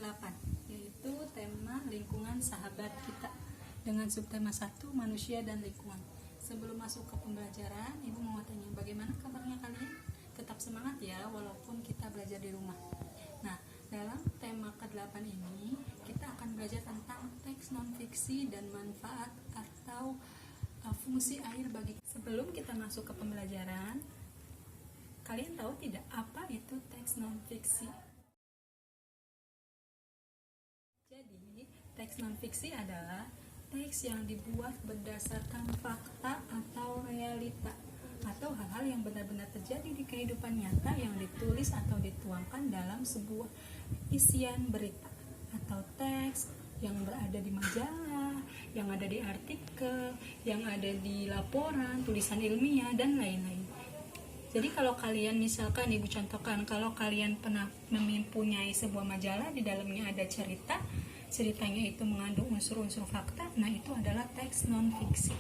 ke-8, yaitu tema lingkungan sahabat kita dengan subtema 1, manusia dan lingkungan. Sebelum masuk ke pembelajaran, Ibu mau tanya, bagaimana kabarnya kalian? Tetap semangat ya, walaupun kita belajar di rumah. Nah, dalam tema ke-8 ini, kita akan belajar tentang teks non-fiksi dan manfaat atau fungsi air bagi. Sebelum kita masuk ke pembelajaran, kalian tahu tidak apa itu teks non-fiksi? Jadi, teks non-fiksi adalah teks yang dibuat berdasarkan fakta atau realita atau hal-hal yang benar-benar terjadi di kehidupan nyata yang ditulis atau dituangkan dalam sebuah isian berita atau teks yang berada di majalah, yang ada di artikel, yang ada di laporan, tulisan ilmiah, dan lain-lain. Jadi kalau kalian misalkan, Ibu contohkan, kalau kalian pernah mempunyai sebuah majalah, di dalamnya ada ceritanya itu mengandung unsur-unsur fakta, nah itu adalah teks non-fiksi.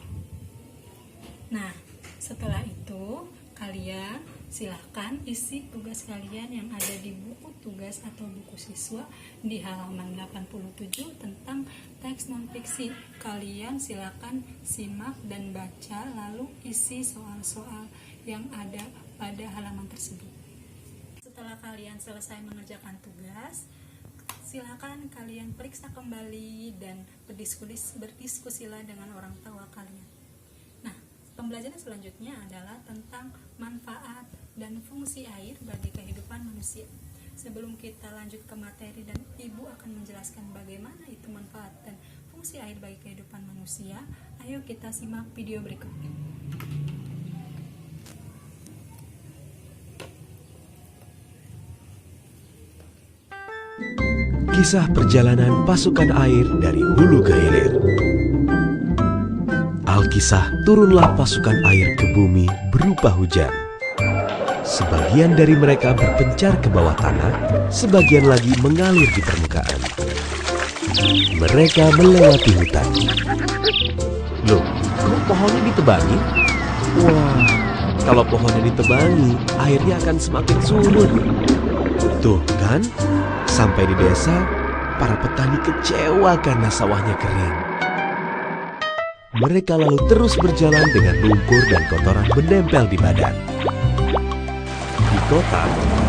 Nah, setelah itu kalian silahkan isi tugas kalian yang ada di buku tugas atau buku siswa di halaman 87 tentang teks non-fiksi. Kalian silahkan simak dan baca, lalu isi soal-soal yang ada pada halaman tersebut. Setelah kalian selesai mengerjakan tugas, silakan kalian periksa kembali dan berdiskusilah dengan orang tua kalian. Nah, pembelajaran selanjutnya adalah tentang manfaat dan fungsi air bagi kehidupan manusia. Sebelum kita lanjut ke materi dan Ibu akan menjelaskan bagaimana itu manfaat dan fungsi air bagi kehidupan manusia, ayo kita simak video berikut. Kisah perjalanan pasukan air dari hulu ke hilir. Alkisah, turunlah pasukan air ke bumi berupa hujan. Sebagian dari mereka berpencar ke bawah tanah, sebagian lagi mengalir di permukaan. Mereka melewati hutan. Loh, kok pohonnya ditebangi? Wah, kalau pohonnya ditebangi, airnya akan semakin surut. Tuh kan, sampai di desa, para petani kecewa karena sawahnya kering. Mereka lalu terus berjalan dengan lumpur dan kotoran menempel di badan. Di kota,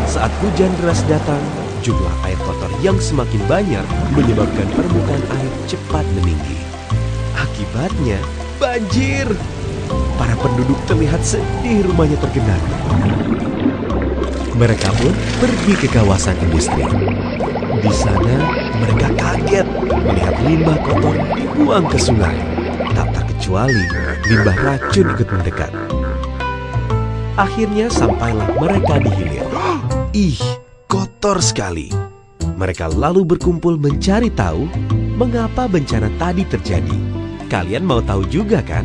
saat hujan deras datang, jumlah air kotor yang semakin banyak menyebabkan permukaan air cepat meninggi. Akibatnya, banjir. Para penduduk terlihat sedih rumahnya tergenang. Mereka pun pergi ke kawasan industri. Di sana, mereka kaget melihat limbah kotor dibuang ke sungai. Tak terkecuali limbah racun ikut mendekat. Akhirnya sampailah mereka di hilir. Ih, kotor sekali. Mereka lalu berkumpul mencari tahu mengapa bencana tadi terjadi. Kalian mau tahu juga kan?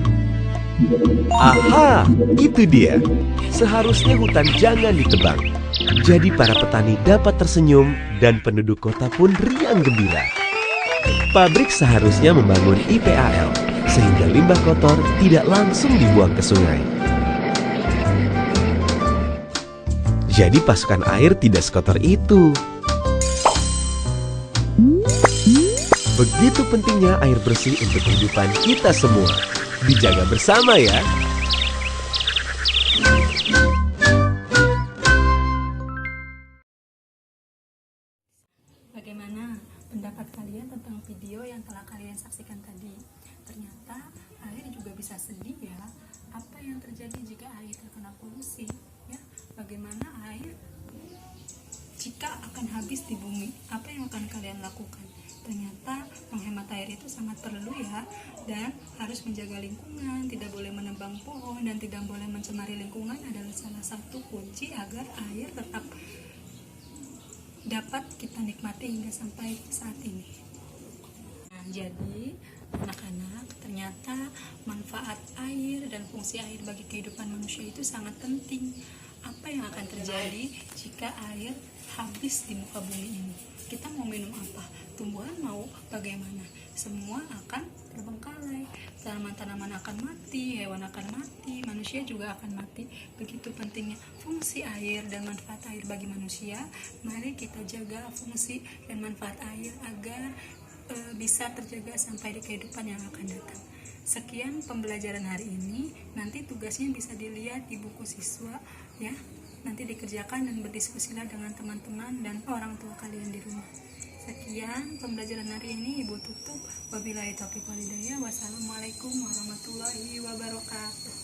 Aha, itu dia. Seharusnya hutan jangan ditebang. Jadi para petani dapat tersenyum dan penduduk kota pun riang gembira. Pabrik seharusnya membangun IPAL sehingga limbah kotor tidak langsung dibuang ke sungai. Jadi pasukan air tidak sekotor itu. Begitu pentingnya air bersih untuk kehidupan kita semua. Dijaga bersama ya. Bagaimana pendapat kalian tentang video yang telah kalian saksikan tadi? Ternyata air juga bisa sedih ya. Apa yang terjadi jika air terkena polusi? Ya, bagaimana air jika akan habis di bumi? Apa yang akan kalian lakukan? Ternyata menghemat air itu sangat perlu ya, dan harus menjaga lingkungan, tidak boleh menebang pohon, dan tidak boleh mencemari lingkungan adalah salah satu kunci agar air tetap dapat kita nikmati hingga sampai saat ini. Nah, jadi anak-anak, ternyata manfaat air dan fungsi air bagi kehidupan manusia itu sangat penting. apa yang akan terjadi jika air habis di muka bumi ini. Kita mau minum apa? Tumbuhan mau bagaimana? Semua akan terbengkalai. Tanaman-tanaman akan mati, hewan akan mati, manusia juga akan mati. Begitu pentingnya fungsi air dan manfaat air bagi manusia. Mari kita jaga fungsi dan manfaat air agar bisa terjaga sampai di kehidupan yang akan datang. Sekian pembelajaran hari ini. Nanti tugasnya bisa dilihat di buku siswa ya. Nanti dikerjakan dan berdiskusilah dengan teman-teman dan orang tua kalian di rumah. Sekian pembelajaran hari ini, Ibu tutup. Wabillahi taufiq wal hidayah. Wassalamualaikum warahmatullahi wabarakatuh.